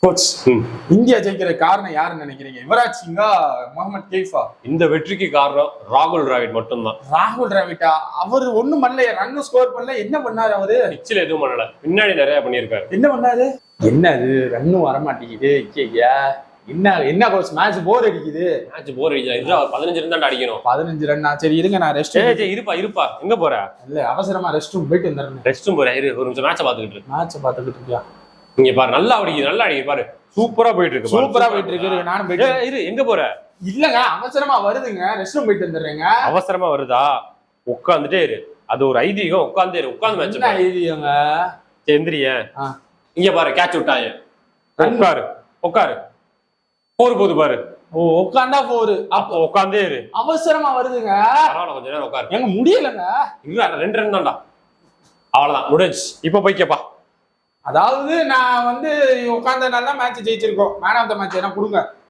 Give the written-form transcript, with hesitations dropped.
Coach, India ஜெயிக்கிற காரணம் யாருன்னு நினைக்கிறீங்க? யுவராஜ் சிங்கா, முகமது கெய்ஃபா? இந்த வெற்றிக்கு காரணம் ராகுல் டிராவிட் மட்டும்தான். ராகுல் டிராவிட்டா? அவர் ஒண்ணும் பண்ணல, ரன் ஸ்கோர் பண்ணல. என்ன பண்ணாரு அவரு? பிச்சில் எதுவும் பண்ணல, பின்னாடி நிறைய பண்ணியிருக்காரு. என்ன பண்ணாரு? என்ன அது ரன்னும் வர மாட்டேங்குது. என்ன கோச், மேட்ச் போர் அடிக்குது. மேட்ச் போர் அடிச்சா 15 ரன் தான் அடிக்கணும். 15 ரன்னா? சரி இருங்க, நான் ரெஸ்ட். இருப்பா எங்க போற? இல்ல, அவசரமா ரெஸ்ட் ரூம் போயிட்டு வந்துடுறேன். ரெஸ்ட் ரூம் போற, ஒரு நிமிஷம் மேட்சை பாத்துக்கிட்டு இருக்கு. மேட்சை பாத்துக்கிட்டு இருக்கியா? இங்க பாரு, நல்லா அடிக்குது பாரு. சூப்பரா போயிட்டு இருக்கு. சூப்பரா போயிட்டு இருக்கு. நானும் போயிட்டு எங்க போற? இல்லங்க, அவசரமா வருதுங்க, ரெஸ்ட் ரூம் போயிட்டு வந்துடுறேங்க. அவசரமா வருதா? உட்காந்துட்டே இரு, அது ஒரு ஐதீகம். உட்காந்து மேட்ச். என்ன ஐதீகங்க? எந்திரிய. இங்க பாரு, கேட்ச் விட்டாங்க. உட்காரு. போது பாரு. ஓ, உட்காந்தா போரு. அப்போ உட்காந்தே இரு. அவசரமா வருதுங்க. பரவாயில்ல, கொஞ்ச நேரம் உட்காரு. எங்க முடியலங்க. இல்ல, 2 ரன் தான்டா. அவ்வளவுதான், முடிஞ்சு. இப்ப போய்க்கப்பா. அதாவது நான் உட்கார்ந்தனால தான் மேட்ச் ஜெயிச்சிருக்கோம். மேன் ஆஃப் த மேட்ச் என்ன கொடுங்க.